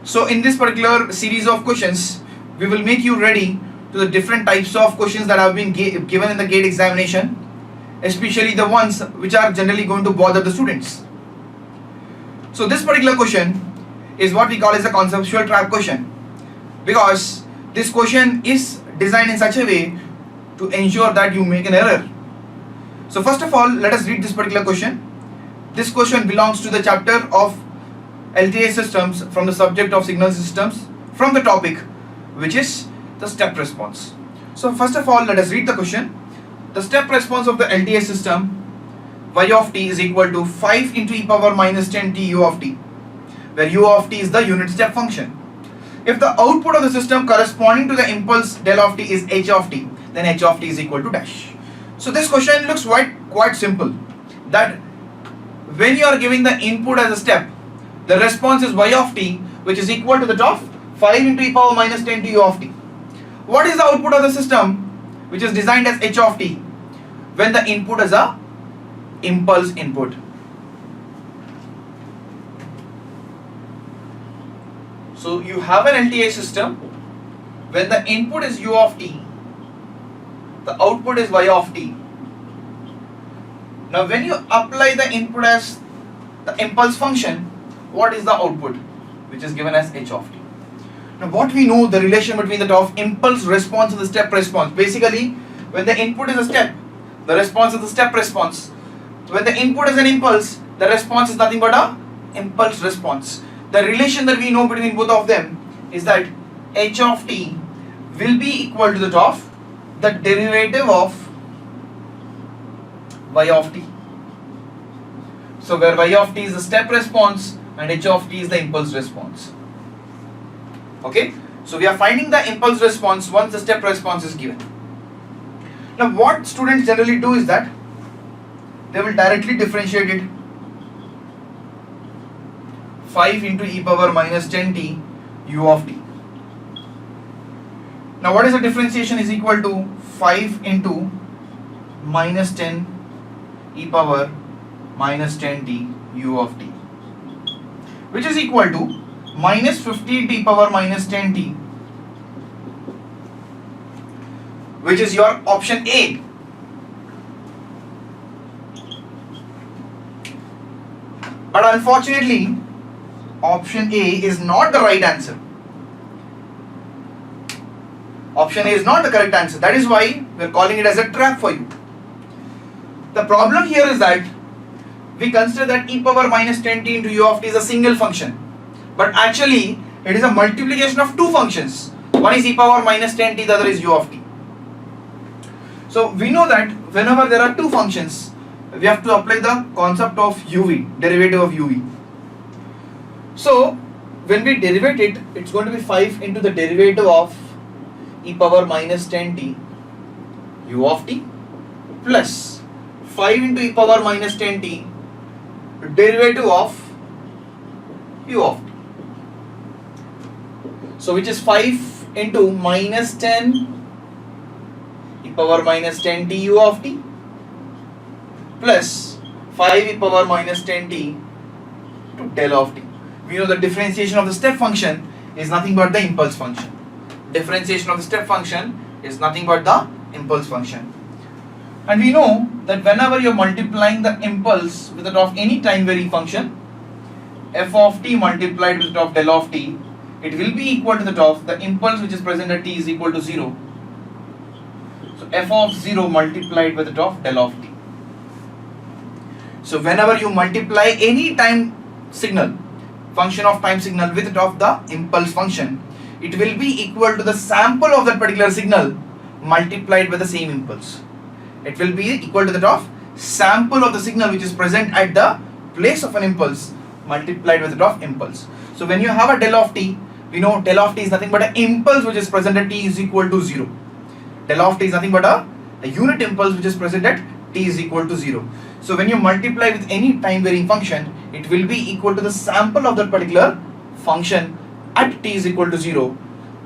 So in this particular series of questions, we will make you ready to the different types of questions that have been given in the GATE examination, especially the ones which are generally going to bother the students. So this particular question is what we call as a conceptual trap question, because this question is designed in such a way to ensure that you make an error. So first of all, let us read this particular question. This question belongs to the chapter of LTI systems from the subject of signal systems from the topic which is the step response. So first of all, let us read the question. The step response of the LTI system y of t is equal to 5 into e power minus 10 t u of t, where u of t is the unit step function. If the output of the system corresponding to the impulse del of t is h of t, then h of t is equal to dash. So this question looks quite simple, that when you are giving the input as a step, the response is y of t, which is equal to that of 5 into e power minus 10 t u of t. What is the output of the system, which is designed as h of t, when the input is a impulse input? So you have an LTI system, when the input is u of t, the output is y of t. Now when you apply the input as the impulse function, what is the output, which is given as h of t? Now what we know, the relation between the of impulse response and the step response. Basically, when the input is a step, the response is the step response. When the input is an impulse, the response is nothing but a impulse response. The relation that we know between both of them is that h of t will be equal to the of the derivative of y of t. So where y of t is the step response and h of t is the impulse response. Okay, so we are finding the impulse response once the step response is given. Now what students generally do is that they will directly differentiate it. 5 into e power minus 10 t u of t. Now what is the differentiation is equal to 5 into minus 10 e power minus 10 t u of t, which is equal to minus 50 t power minus 10 t, which is your option A. But unfortunately, option A is not the right answer. Option A is not the correct answer. That is why we are calling it as a trap for you. The problem here is that we consider that e power minus 10 t into u of t is a single function, but actually it is a multiplication of two functions. One is e power minus 10 t, the other is u of t. So we know that whenever there are two functions, we have to apply the concept of uv, derivative of uv. So when we derivate it, it's going to be 5 into the derivative of e power minus 10 t u of t plus 5 into e power minus 10 t derivative of u of t. So which is 5 into minus 10 e power minus 10 t u of t plus 5 e power minus 10 t to del of t. We know the differentiation of the step function is nothing but the impulse function. Differentiation of the step function is nothing but the impulse function. And we know that whenever you are multiplying the impulse with that of any time varying function, f of t multiplied with that of del of t, it will be equal to that of the impulse which is present at t is equal to 0. So f of 0 multiplied with that of del of t. So whenever you multiply any time signal, function of time signal with that of the impulse function, it will be equal to the sample of that particular signal multiplied by the same impulse. It will be equal to that of sample of the signal which is present at the place of an impulse multiplied with that of impulse. So when you have a del of t, we know del of t is nothing but an impulse which is present at t is equal to 0. Del of t is nothing but a unit impulse which is present at t is equal to 0. So when you multiply with any time varying function, it will be equal to the sample of that particular function at t is equal to 0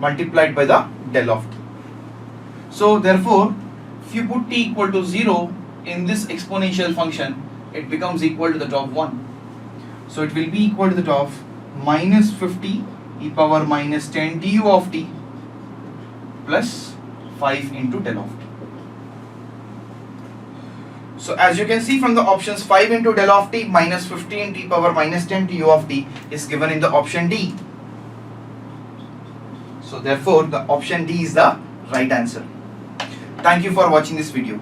multiplied by the del of t. So therefore if you put t equal to 0 in this exponential function, it becomes equal to the top 1. So it will be equal to the top minus 50 e power minus 10 du of t plus 5 into del of t. So as you can see from the options, 5 into del of t minus 15 t power minus 10 du of t is given in the option D. So therefore the option D is the right answer. Thank you for watching this video.